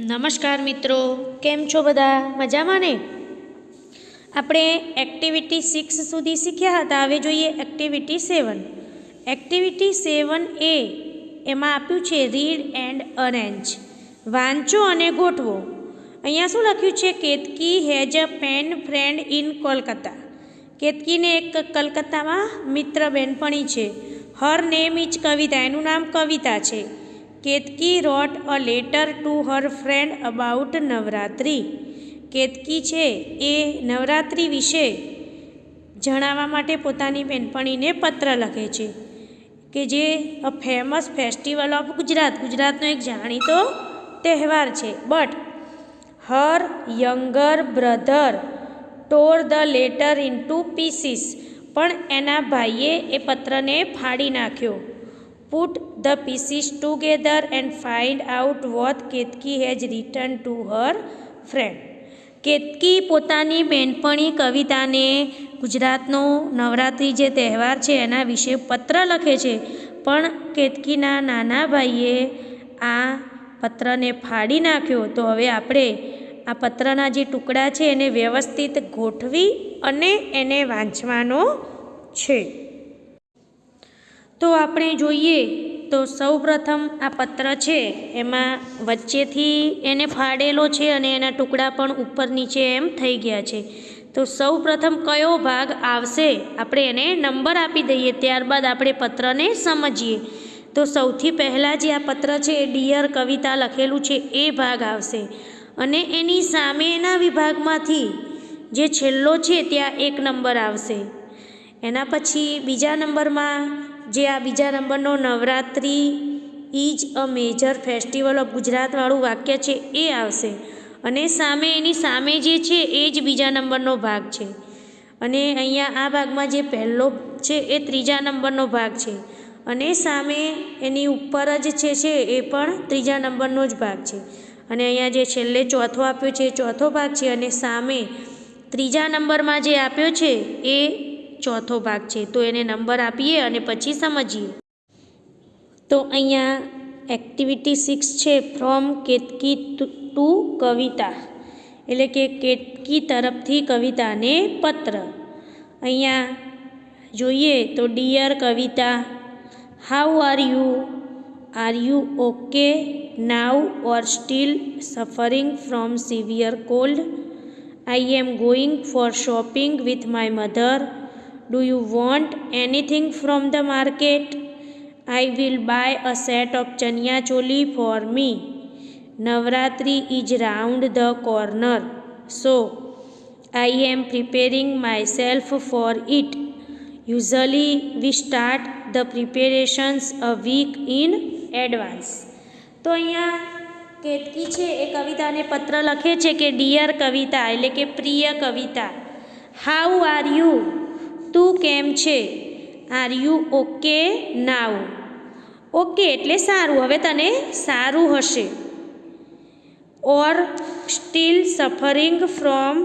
નમસ્કાર મિત્રો, કેમ છો બધા? મજામાં ને? આપણે એક્ટિવિટી 6 સુધી શીખ્યા હતા. હવે જોઈએ એક્ટિવિટી 7. એક્ટિવિટી 7A એમાં આપ્યું છે રીડ એન્ડ અરેન્જ. વાંચો અને ગોઠવો. અહીંયા શું લખ્યું છે? Ketaki has a pen friend in Kolkata. કેતકીને એક કલકત્તામાં મિત્ર બેનપણી છે. Her name is Kavita. એનું નામ કવિતા છે. Ketaki wrote a letter to her friend about Navratri. Ketaki છે એ નવરાત્રિ વિશે જણાવવા માટે પોતાની બેનપણીને પત્ર લખે છે કે જે અ ફેમસ ફેસ્ટિવલ ઓફ ગુજરાત, ગુજરાતનો એક જાણીતો તહેવાર છે. But Har younger brother ટોર the letter into pieces. પણ એના ભાઈએ એ પત્રને ફાડી નાખ્યો. Put the pieces together and find out vote Ketaki has return to her friend. Ketaki પોતાની બેનપણી કવિતાને ગુજરાતનો નવરાત્રિ જે તહેવાર છે એના વિશે પત્ર લખે છે, પણ કેતકીના નાના ભાઈએ આ પત્રને ફાડી નાખ્યો. તો હવે આપણે આ પત્રના જે ટુકડા છે એને વ્યવસ્થિત ગોઠવી અને એને વાંચવાનો છે. તો આપણે જોઈએ તો સૌપ્રથમ આ પત્ર છે એમાં વચ્ચેથી એને ફાડેલો છે અને એના ટુકડા પણ ઉપર નીચે એમ થઈ ગયા છે. તો સૌપ્રથમ કયો ભાગ આવશે આપણે એને નંબર આપી દઈએ, ત્યારબાદ આપણે પત્રને સમજીએ. તો સૌથી પહેલાં જે આ પત્ર છે એ ડિયર કવિતા લખેલું છે એ ભાગ આવશે, અને એની સામેના વિભાગમાંથી જે છેલ્લો છે ત્યાં 1 નંબર આવશે. એના પછી બીજા નંબરમાં જે આ બીજા નંબરનો Navratri is a major festival of ગુજરાતવાળું વાક્ય છે એ આવશે, અને સામે એની સામે જે છે એ જ બીજા નંબરનો ભાગ છે. અને અહીંયા આ ભાગમાં જે પહેલો છે એ 3જા નંબરનો ભાગ છે, અને સામે એની ઉપર જ છે એ પણ 3જા નંબરનો જ ભાગ છે. અને અહીંયા જે છેલ્લે ચોથો આપ્યો છે એ ચોથો ભાગ છે, અને સામે 3જા નંબરમાં જે આપ્યો છે એ ચોથો ભાગ છે. તો એને નંબર આપીએ અને પછી સમજીએ. તો અહીંયા એક્ટિવિટી 6 છે ફ્રોમ કેતકી ટુ કવિતા, એટલે કે કેતકી તરફથી કવિતાને પત્ર. અહીંયા જોઈએ તો dear Kavita, how are you okay now or still suffering from severe cold? I am going for shopping with my mother. Do you want anything from the market? I will buy a set of chaniya choli for me. Navratri is round the corner, so I am preparing myself for it. Usually we start the preparations a week in advance. તો અહીંયા કેતકી છે એ કવિતાને પત્ર લખે છે કે dear કવિતા એટલે કે પ્રિય કવિતા, હાઉ આર યુ, તું કેમ છે? Are you okay now, okay એટલે સારું, હવે તને સારું હશે. Or still suffering from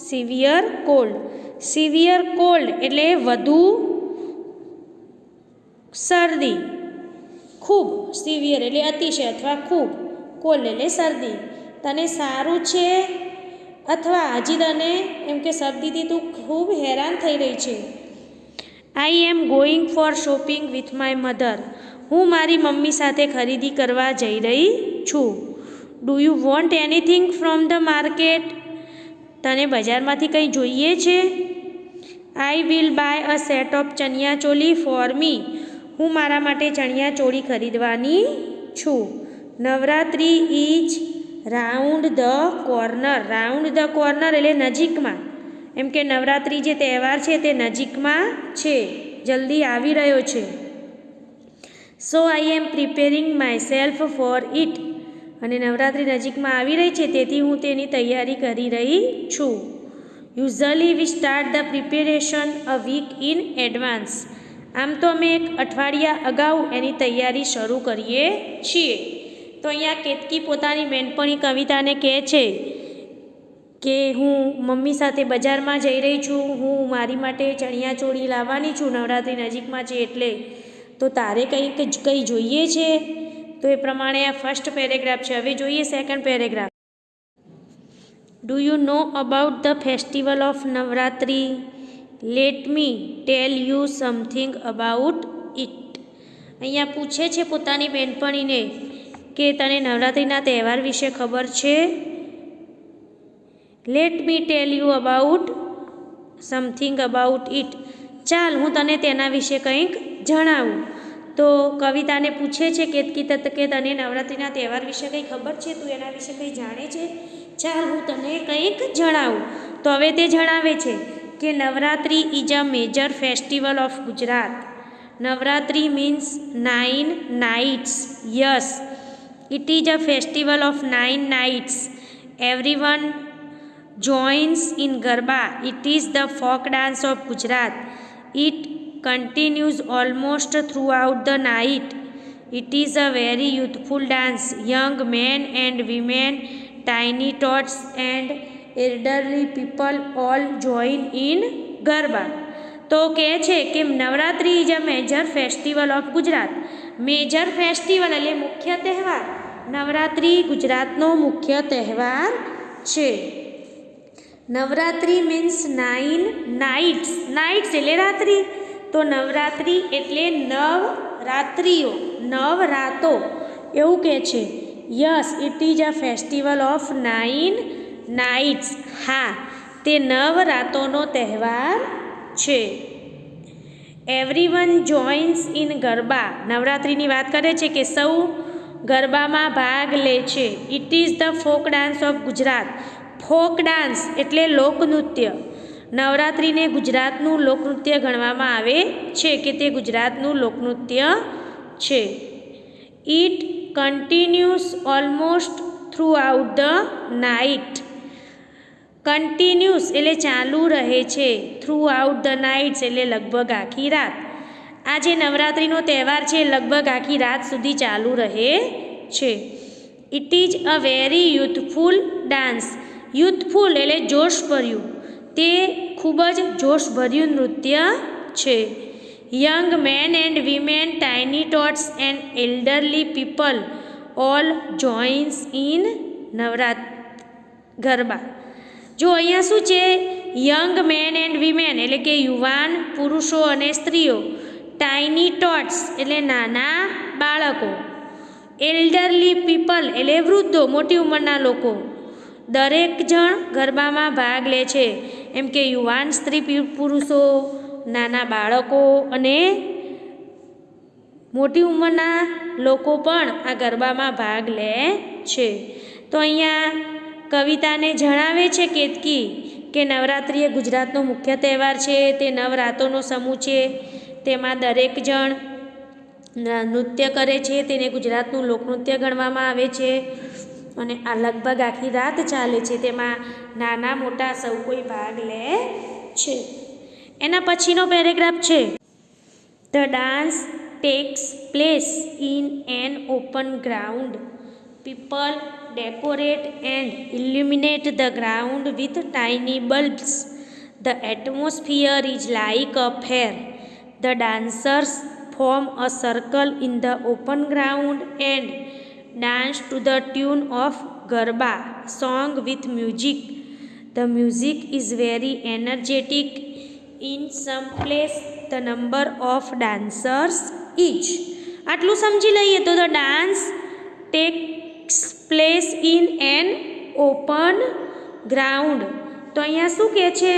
severe cold, severe cold એટલે વધુ શરદી, ખૂબ, સિવિયર એટલે અતિશય અથવા ખૂબ, કોલ્ડ એટલે શરદી. તને સારું છે અથવા હજી તને એમ કે શરદીથી તું ખૂબ હેરાન થઈ રહી છે. I am going for shopping with my mother, હું મારી મમ્મી સાથે ખરીદી કરવા જઈ રહી છું. Do you want anything from the market, તને બજારમાંથી કંઈ જોઈએ છે? I will buy a set of chaniya choli for me, હું મારા માટે ચણિયા ચોળી ખરીદવાની છું. Navratri is round the corner, round the corner એટલે નજીકમાં, એમ કે નવરાત્રિ જે તહેવાર છે તે નજીકમાં છે, જલ્દી આવી રહ્યો છે. So I am preparing myself for it, અને નવરાત્રિ નજીકમાં આવી રહી છે તેથી હું તેની તૈયારી કરી રહી છું. Usually we start the preparation a week in advance, આમ તો અમે એક અઠવાડિયા અગાઉ એની તૈયારી શરૂ કરીએ છીએ. તો અહીંયા કેતકી પોતાની બેનપણી કવિતાને કહે છે કે હું મમ્મી સાથે બજારમાં જઈ રહી છું, હું મારી માટે ચણિયા ચોળી લાવવાની છું, નવરાત્રિ નજીકમાં છે એટલે. તો તારે કંઈ જોઈએ છે? તો એ પ્રમાણે આ ફર્સ્ટ પેરેગ્રાફ છે. હવે જોઈએ second paragraph. Do you know about the festival of Navratri? Let me tell you something about it. અહીંયા પૂછે છે પોતાની બહેનપણીને કે તને નવરાત્રિના તહેવાર વિશે ખબર છે? Let me tell you about something about it. ચાલ હું તને તેના વિશે કંઈક જણાવું. તો કવિતાને પૂછે છે કે તને નવરાત્રિના તહેવાર વિશે કંઈ ખબર છે? તું એના વિશે કંઈ જાણે છે? ચાલ હું તને કંઈક જણાવું. તો હવે તે જણાવે છે કે Navratri is a major festival of Gujarat. Navratri means 9 nights. Yes, it is a festival of 9 nights. Everyone joins in Garba. It is the folk dance of Gujarat. It continues almost throughout the night. It is a very youthful dance. Young men and women, tiny tots and elderly people all join in Garba. તો કહે છે કે Navratri is a major festival of Gujarat. Major festival એટલે મુખ્ય તહેવાર. નવરાત્રિ ગુજરાતનો મુખ્ય તહેવાર છે. Navratri means 9 nights. નાઇટ્સ એટલે રાત્રિ. તો નવરાત્રિ એટલે 9 રાત્રિઓ, 9 રાતો એવું કહે છે. Yes, it is a festival of 9 nights. હા, તે 9 રાતોનો તહેવાર છે. Everyone joins in garba. નવરાત્રિની વાત કરે છે કે સૌ ગરબામાં ભાગ લે છે. It is the folk dance of Gujarat. Folk dance એટલે લોકનૃત્ય. નવરાત્રિને ગુજરાતનું લોકનૃત્ય ગણવામાં આવે છે કે તે ગુજરાતનું લોકનૃત્ય છે. It continues almost through out the night. Continuous એટલે ચાલુ રહે છે. થ્રુ આઉટ ધ નાઇટ્સ એટલે લગભગ આખી રાત. આ જે નવરાત્રિનો તહેવાર છે લગભગ આખી રાત સુધી ચાલુ રહે છે. It is a very youthful dance. Youthful એટલે જોશભર્યું. તે ખૂબ જ જોશભર્યું નૃત્ય છે. Young men and women, tiny tots and elderly people all joins in garba. જો અહીંયા શું છે? યંગ મેન એન્ડ વિમેન એટલે કે યુવાન પુરુષો અને સ્ત્રીઓ. ટાઇની ટોટ્સ એટલે નાના બાળકો. એલ્ડરલી પીપલ એટલે વૃદ્ધો, મોટી ઉંમરના લોકો. દરેક જણ ગરબામાં ભાગ લે છે. એમ કે યુવાન સ્ત્રી પુરુષો, નાના બાળકો અને મોટી ઉંમરના લોકો પણ આ ગરબામાં ભાગ લે છે. તો અહીંયા કવિતાને જણાવે છે કેતકી કે નવરાત્રિ એ ગુજરાતનો મુખ્ય તહેવાર છે. તે 9 રાતોનો સમૂહ છે. તેમાં દરેક જણ નૃત્ય કરે છે. તેને ગુજરાતનું લોકનૃત્ય ગણવામાં આવે છે અને આ લગભગ આખી રાત ચાલે છે. તેમાં નાના મોટા સૌ કોઈ ભાગ લે છે. એના પછીનો પેરેગ્રાફ છે. The dance tax place in an open ground. People decorate and illuminate the ground with tiny bulbs. The atmosphere is like a fair. The dancers form a circle in the open ground and dance to the tune of Garba song with music. The music is very energetic. In some place the number of dancers is. આટલું સમજી લઈએ તો the dance takes place in an open ground. તો અહીંયા શું કહે છે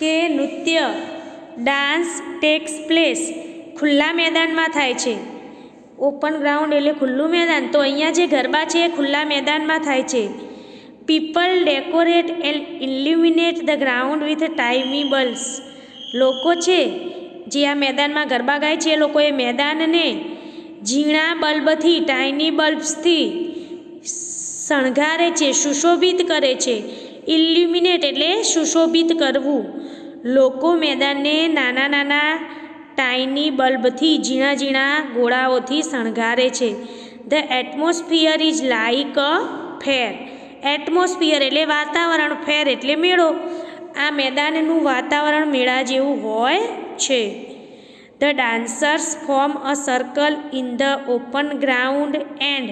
કે નૃત્ય ડાન્સ ટેક્સ પ્લેસ ખુલ્લા મેદાનમાં થાય છે. ઓપન ગ્રાઉન્ડ એટલે ખુલ્લું મેદાન. તો અહીંયા જે ગરબા છે એ ખુલ્લા મેદાનમાં થાય છે. People decorate and ઇલ્યુમિનેટ the ground with tiny bulbs. લોકો છે જે આ મેદાનમાં ગરબા ગાય છે એ લોકોએ મેદાનને ઝીણા બલ્બથી, ટાઇની બલ્બ્સથી શણગારે છે, સુશોભિત કરે છે. ઇલ્યુમિનેટ એટલે સુશોભિત કરવું. લોકો મેદાનને નાના નાના ટાઇની બલ્બથી, ઝીણા ઝીણા ગોળાઓથી શણગારે છે. The atmosphere is like a fair. Atmosphere એટલે વાતાવરણ, ફેર એટલે મેળો. આ મેદાનનું વાતાવરણ મેળા જેવું હોય છે. The dancers form a circle in the open ground and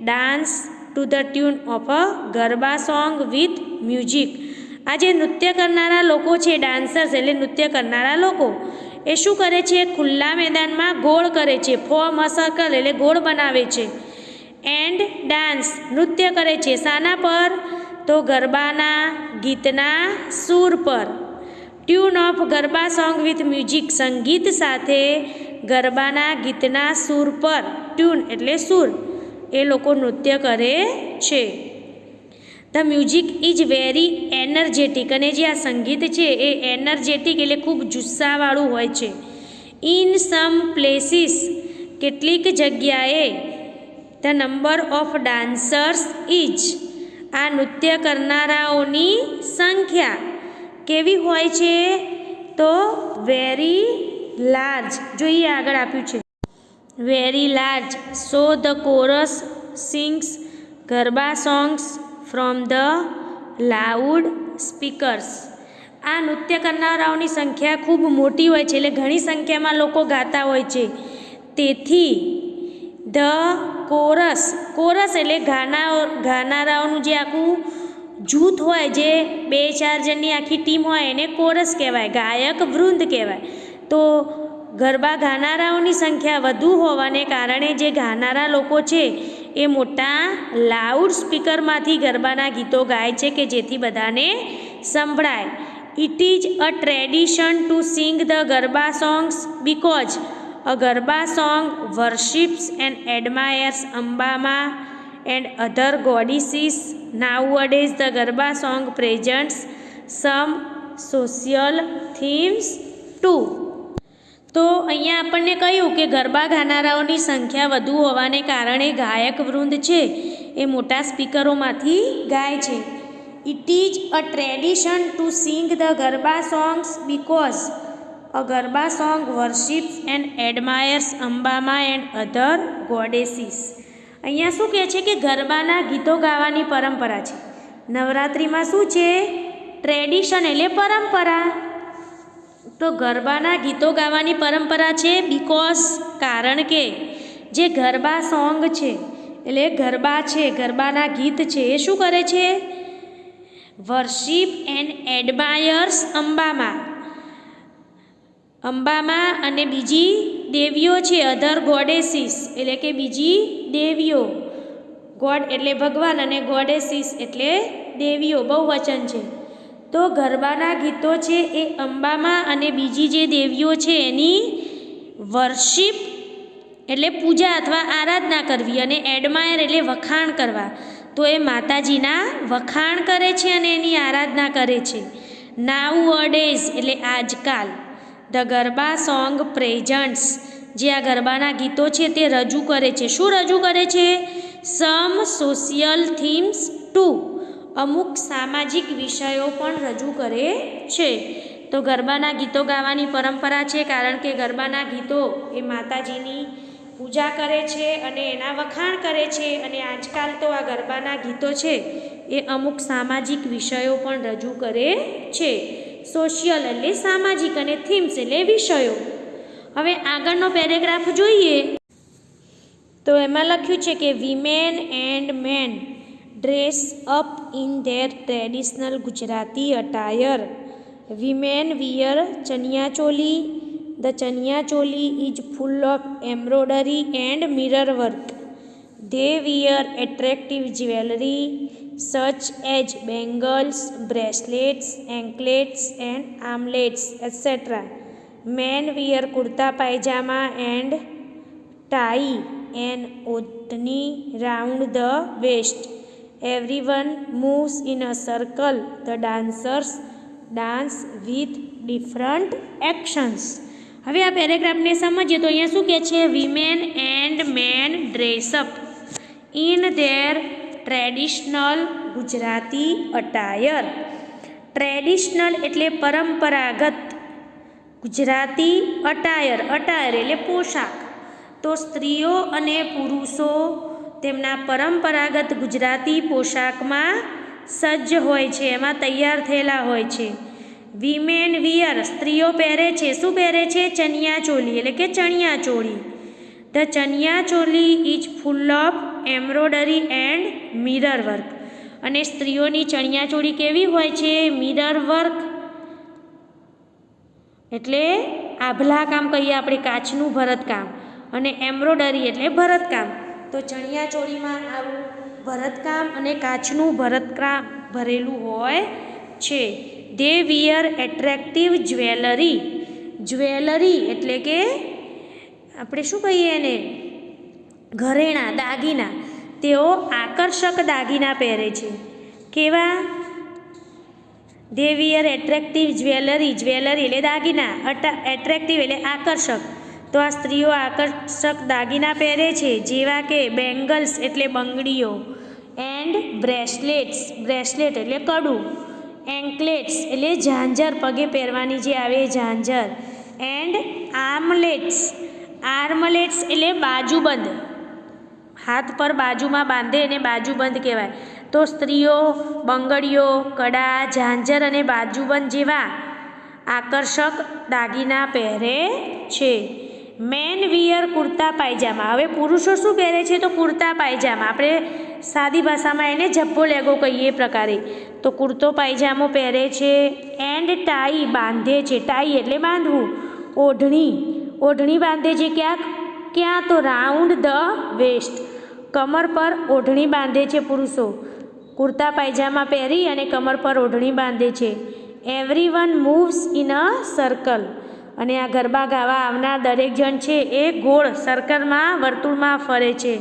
dance to the tune of a garba song with music. આ જે નૃત્ય કરનારા લોકો છે, ડાન્સર્સ એટલે નૃત્ય કરનારા લોકો, એ શું કરે છે? ખુલ્લા મેદાનમાં ગોળ કરે છે. ફોર્મ અ સર્કલ એટલે ગોળ બનાવે છે. એન્ડ ડાન્સ નૃત્ય કરે છે. શાના પર? તો ગરબાના ગીતના સૂર પર. Tune of garba song with music સંગીત સાથે ગરબાના ગીતના સૂર પર. ટ્યુન એટલે સૂર. એ લોકો નૃત્ય કરે છે. The music is very energetic. અને જે આ સંગીત છે એ એનર્જેટિક એટલે ખૂબ જુસ્સાવાળું હોય છે. ઇન સમ પ્લેસીસ કેટલીક જગ્યાએ the number of dancers is આ નૃત્ય કરનારાઓની સંખ્યા કેવી હોય છે? તો વેરી લાર્જ. જોઈએ આગળ આપ્યું છે very large. So the chorus sings garba songs from the loud speakers. આ નૃત્ય કરનારાઓની સંખ્યા ખૂબ મોટી હોય છે, એટલે ઘણી સંખ્યામાં લોકો ગાતા હોય છે. તેથી ધ કોરસ, કોરસ એટલે ગાનારાઓનું જે આખું જૂથ હોય, જે 2-4 જણની આખી ટીમ હોય, એને કોરસ કહેવાય, ગાયક વૃંદ કહેવાય. તો ગરબા ગાનારાઓની સંખ્યા વધુ હોવાને કારણે જે ગાનારા લોકો છે એ મોટા લાઉડ સ્પીકરમાંથી ગરબાના ગીતો ગાય છે કે જેથી બધાને સંભળાય. It is a tradition to sing the garba songs because a garba song worships and admires Ambama and other goddesses. Nowadays the garba song presents some social themes too. તો અહીંયા આપણને કહ્યું કે ગરબા ગાનારાઓની સંખ્યા વધુ હોવાને કારણે ગાયક વૃંદ છે એ મોટા સ્પીકરોમાંથી ગાય છે. It is a tradition to sing the garba songs because a garba song worships and admires Ambama and other goddesses. અહીંયા શું કહે છે કે ગરબાના ગીતો ગાવાની પરંપરા છે. નવરાત્રિમાં શું છે? ટ્રેડિશન એટલે પરંપરા. તો ગરબાના ગીતો ગાવાની પરંપરા છે બીકોઝ કારણ કે જે ગરબા સોંગ છે એટલે ગરબા છે, ગરબાના ગીત છે, એ શું કરે છે? વર્શિપ એન્ડ એડમાયર્સ અંબામાં, અંબામાં અને બીજી દેવીઓ છે અધર ગોડેસીસ એટલે કે બીજી દેવીઓ. ગોડ એટલે ભગવાન અને ગોડેસીસ એટલે દેવીઓ, બહુવચન છે. તો ગરબાના ગીતો છે એ અંબામાં અને બીજી જે દેવીઓ છે એની વર્શિપ એટલે પૂજા અથવા આરાધના કરવી, અને એડમાયર એટલે વખાણ કરવા. તો એ માતાજીના વખાણ કરે છે અને એની આરાધના કરે છે. નાઉઅડેઝ એટલે આજકાલ. ધ ગરબા સોંગ પ્રેઝન્ટ્સ જે આ ગરબાના ગીતો છે તે રજૂ કરે છે. શું રજૂ કરે છે? સમ સોશિયલ થીમ્સ ટુ. અમુક સામાજિક વિષયો પણ રજૂ કરે છે. તો ગરબાના ગીતો ગાવાની પરંપરા છે કારણ કે ગરબાના ગીતો એ માતાજીની પૂજા કરે છે અને એના વખાણ કરે છે. અને આજકાલ તો આ ગરબાના ગીતો છે એ અમુક સામાજિક વિષયો પણ રજૂ કરે છે. સોશિયલ એટલે સામાજિક અને થીમ્સ એટલે વિષયો. હવે આગળનો પેરેગ્રાફ જોઈએ તો એમાં લખ્યું છે કે women and men dress up in their traditional Gujarati attire. Women wear chaniya choli. The chaniya choli is full of embroidery and mirror work. They wear attractive jewelry such as bangles, bracelets, anklets and armlets, etc. Men wear kurta pajama and tie an odhni round the waist. Everyone moves in a circle. The dancers dance with different actions. હવે આ પેરેગ્રાફને સમજીએ તો અહીંયા શું કહે છે? Women and men dress up in their traditional Gujarati attire. Traditional એટલે પરંપરાગત, ગુજરાતી અટાયર, અટાયર એટલે પોશાક. તો સ્ત્રીઓ અને પુરુષો તેમના પરંપરાગત ગુજરાતી પોશાકમાં સજ્જ હોય છે, એમાં તૈયાર થયેલા હોય છે. વિમેન વિયર સ્ત્રીઓ પહેરે છે. શું પહેરે છે? ચણિયા ચોલી એટલે કે chaniya choli. The chaniya choli is full of embroidery and mirror work. અને સ્ત્રીઓની ચણિયા ચોળી કેવી હોય છે? મિરર વર્ક એટલે આભલા કામ કહીએ આપણે, કાચનું ભરતકામ, અને એમ્બ્રોડરી એટલે ભરતકામ. તો ચણિયા ચોળીમાં આવું ભરતકામ અને કાચનું ભરતકામ ભરેલું હોય છે. દે વિયર એટ્રેક્ટિવ જ્વેલરી. જ્વેલરી એટલે કે આપણે શું કહીએ એને? ઘરેણાં, દાગીના. તેઓ આકર્ષક દાગીના પહેરે છે. કેવા? દે વિયર એટ્રેક્ટિવ જ્વેલરી. જ્વેલરી એટલે દાગીના, એટ્રેક્ટિવ એટલે આકર્ષક. તો આ સ્ત્રીઓ આકર્ષક દાગીના પહેરે છે, જેવા કે બેંગલ્સ એટલે બંગડીઓ, એન્ડ બ્રેસલેટ્સ. બ્રેસલેટ એટલે કડું. એન્કલેટ્સ એટલે ઝાંઝર, પગે પહેરવાની જે આવે એ ઝાંઝર. એન્ડ આર્મલેટ્સ. આર્મલેટ્સ એટલે બાજુબંધ, હાથ પર બાજુમાં બાંધે એને બાજુબંધ કહેવાય. તો સ્ત્રીઓ બંગડીઓ, કડા, ઝાંઝર અને બાજુબંધ જેવા આકર્ષક દાગીના પહેરે છે. મેન વિયર કુર્તા પાયજામા. હવે પુરુષો શું પહેરે છે? તો કુર્તા પાયજામા. આપણે સાદી ભાષામાં એને ઝભ્ભો લેગો કહીએ એ પ્રકારે. તો કુર્તો પાયજામો પહેરે છે. એન્ડ ટાઈ બાંધે છે. ટાઈ એટલે બાંધવું. ઓઢણી. ઓઢણી બાંધે છે ક્યાં? તો રાઉન્ડ ધ વેસ્ટ. કમર પર ઓઢણી બાંધે છે પુરુષો. કુર્તા પાયજામા પહેરી અને કમર પર ઓઢણી બાંધે છે. Every one moves in a circle. અને આ ગરબા ગાવા આવનાર દરેક જણ છે એ ગોળ સર્કલમાં, વર્તુળમાં ફરે છે.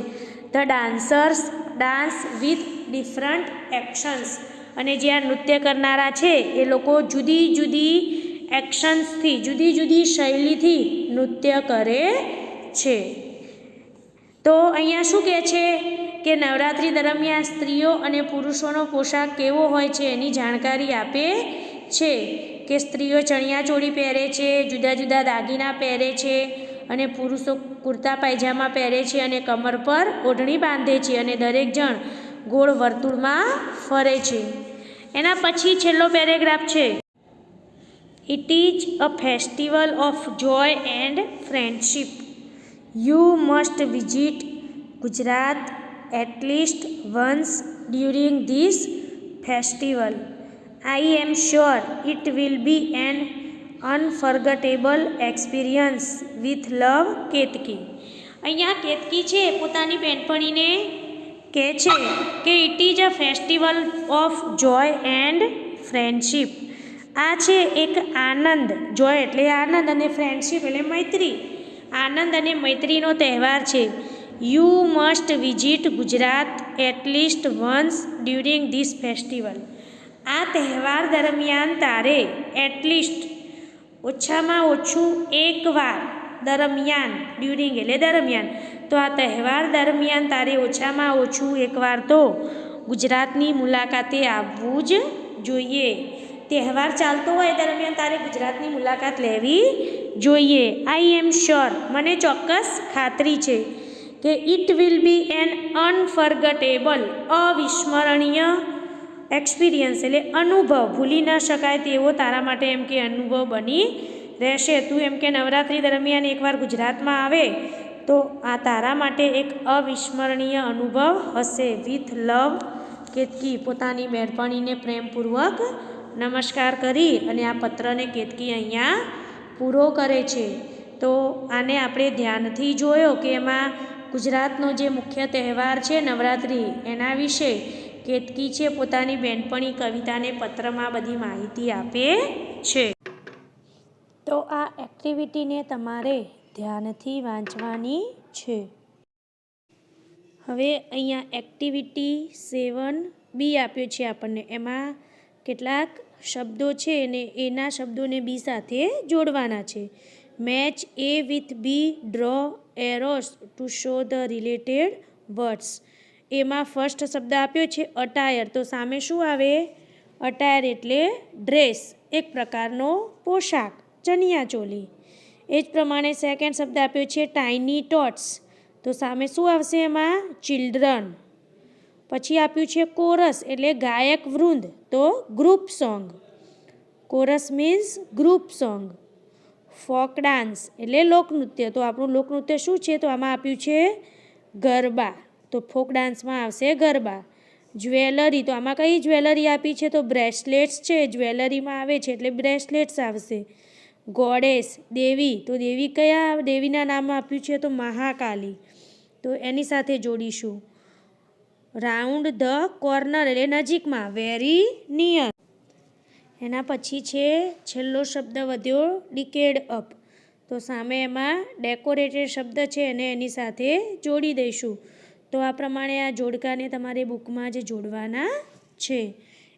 The dancers dance with different actions. અને જે આ નૃત્ય કરનારા છે એ લોકો જુદી જુદી એક્શન્સથી, જુદી જુદી શૈલીથી નૃત્ય કરે છે. તો અહીંયા શું કહે છે કે નવરાત્રિ દરમિયાન સ્ત્રીઓ અને પુરુષોનો પોશાક કેવો હોય છે એની જાણકારી આપે છે. કે સ્ત્રીઓ ચણિયા ચોળી પહેરે છે, જુદા જુદા દાગીના પહેરે છે, અને પુરુષો કુર્તા પાયજામા પહેરે છે અને કમર પર ઓઢણી બાંધે છે, અને દરેક જણ ગોળ વર્તુળમાં ફરે છે. એના પછી છેલ્લો પેરેગ્રાફ છે. It is a festival of joy and friendship. You must visit Gujarat at least once during this festival. I am sure it will be an unforgettable experience. With love, Ketaki. અહીંયા કેતકી છે પોતાની બહેનપણીને કહે છે કે it is a festival of joy and friendship. આ છે એક આનંદ, જોય એટલે આનંદ અને ફ્રેન્ડશીપ એટલે મૈત્રી, આનંદ અને મૈત્રીનો તહેવાર છે. You must visit Gujarat at least once during this festival. આ તહેવાર દરમિયાન તારે એટલીસ્ટ ઓછામાં ઓછું એકવાર, દરમિયાન ડ્યુરિંગ એટલે દરમિયાન, તો આ તહેવાર દરમિયાન તારે ઓછામાં ઓછું એકવાર તો ગુજરાતની મુલાકાતે આવવું જ જોઈએ. તહેવાર ચાલતો હોય દરમિયાન તારે ગુજરાતની મુલાકાત લેવી જોઈએ. આઈ એમ શ્યોર, મને ચોક્કસ ખાતરી છે કે it will be an unforgettable, અવિસ્મરણીય એક્સપિરિયન્સ એટલે અનુભવ, ભૂલી ન શકાય તેવો તારા માટે એમ કે અનુભવ બની રહેશે. તું એમ કે નવરાત્રિ દરમિયાન એકવાર ગુજરાતમાં આવે તો આ તારા માટે એક અવિસ્મરણીય અનુભવ હશે. વિથ લવ, કેતકી પોતાની બહેનપણીને પ્રેમપૂર્વક નમસ્કાર કરી અને આ પત્રને કેતકી અહીંયા પૂરો કરે છે. તો આને આપણે ધ્યાનથી જોયો કે એમાં ગુજરાતનો જે મુખ્ય તહેવાર છે નવરાત્રિ, એના વિશે કેતકી છે પોતાની બહેનપણી કવિતાને પત્રમાં બધી માહિતી આપે છે. તો આ એક્ટિવિટીને તમારે ધ્યાનથી વાંચવાની છે. હવે અહીંયા એક્ટિવિટી 7B આપ્યો છે આપણને. એમાં કેટલાક શબ્દો છે અને એના શબ્દોને બી સાથે જોડવાના છે. Match A with B, draw arrows to show the related words. એમાં ફર્સ્ટ શબ્દ આપ્યો છે અટાયર, તો સામે શું આવે? અટાયર એટલે ડ્રેસ, એક પ્રકારનો પોશાક, ચણિયા ચોલી. એ જ પ્રમાણે સેકન્ડ શબ્દ આપ્યો છે ટાઇની ટોટ્સ, તો સામે શું આવશે એમાં? ચિલ્ડ્રન. પછી આપ્યું છે કોરસ એટલે ગાયક વૃંદ, તો group song. Chorus means group song. Folk dance એટલે લોકનૃત્ય. તો આપણું લોકનૃત્ય શું છે? તો આમાં આપ્યું છે ગરબા. તો ફોક ડાન્સમાં આવશે ગરબા. જ્વેલરી, તો આમાં કઈ જ્વેલરી આપી છે? તો બ્રેસલેટ્સ છે, જ્વેલરીમાં આવે છે એટલે બ્રેસલેટ્સ આવશે. ગોડેસ દેવી, તો દેવી કયા દેવીના નામ આપ્યું છે? તો મહાકાલી. તો એની સાથે જોડીશું. રાઉન્ડ ધ કોર્નર એટલે નજીકમાં, વેરી નિયર. એના પછી છે છેલ્લો શબ્દ વધ્યો ડિકેડ અપ. તો સામે એમાં ડેકોરેટેડ શબ્દ છે અને એની સાથે જોડી દઈશું. તો આ પ્રમાણે આ જોડકાને તમારે બુકમાં જ જોડવાના છે.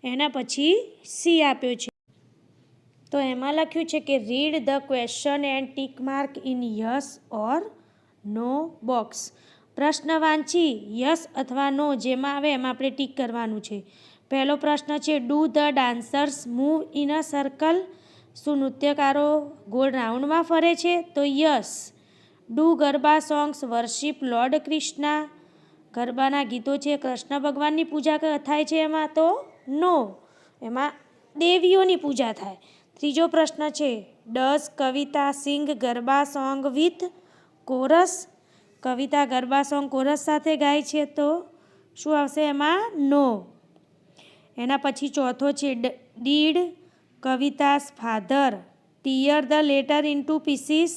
એના પછી સી આપ્યો છે. તો એમાં લખ્યું છે કે read the question and tick mark in yes or no box. પ્રશ્ન વાંચી યસ અથવા નો જેમાં આવે એમાં આપણે ટીક કરવાનું છે. પહેલો પ્રશ્ન છે do the dancers move in a circle. શું નૃત્યકારો ગોળ રાઉન્ડમાં ફરે છે? તો yes. Do garba songs worship lord Krishna. ગરબાના ગીતો છે કૃષ્ણ ભગવાનની પૂજા થાય છે એમાં? તો નો, એમાં દેવીઓની પૂજા થાય. ત્રીજો પ્રશ્ન છે does Kavita sing garba song with chorus. Kavita garba song chorus સાથે ગાય છે? તો શું આવશે એમાં? નો. એના પછી ચોથો છે did Kavita's father tear the letter into pieces.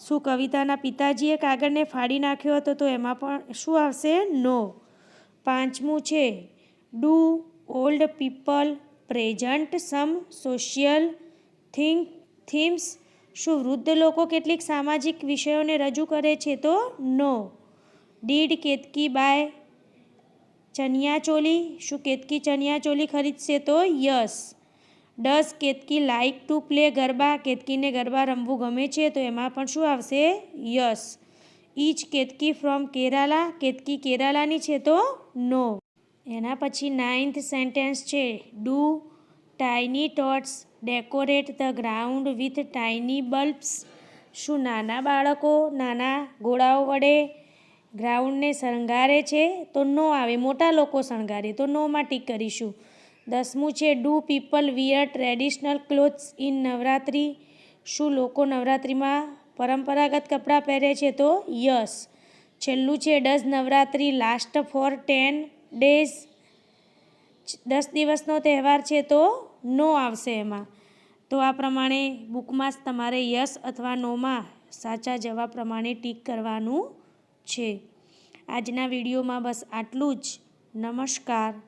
શું કવિતાના પિતાજીએ કાગળને ફાડી નાખ્યો હતો? તો એમાં પણ શું આવશે? નો. પાંચમું છે do old people present some social themes. શું વૃદ્ધ લોકો કેટલીક સામાજિક વિષયોને રજૂ કરે છે? તો no. Did Ketaki buy chaniya choli. શું કેતકી ચણિયાચોલી ખરીદશે? તો yes. Does Ketaki like to play garba. કેતકીને ગરબા રમવું ગમે છે? તો એમાં પણ શું આવશે? Yes. Is Ketaki from Kerala. Ketaki કેરાલાની છે? તો નો. એના પછી 9th સેન્ટેન્સ છે do tiny tots decorate the ground with tiny bulbs. શું નાના બાળકો નાના ગોળાઓ વડે ગ્રાઉન્ડને શણગારે છે? તો નો આવે. મોટા લોકો શણગારે. તો નોમાં ટીક કરીશું. 10મું છે do people wear traditional clothes in Navratri. શું લોકો નવરાત્રિમાં પરંપરાગત કપડાં પહેરે છે? તો યસ. છેલ્લું છે does Navratri last for 10 days. 10 દિવસનો તહેવાર છે? તો નો આવશે એમાં. તો આ પ્રમાણે બુકમાં તમારે યસ અથવા નોમાં સાચા જવાબ પ્રમાણે ટીક કરવાનું છે. આજના વિડીયોમાં બસ આટલું જ. નમસ્કાર.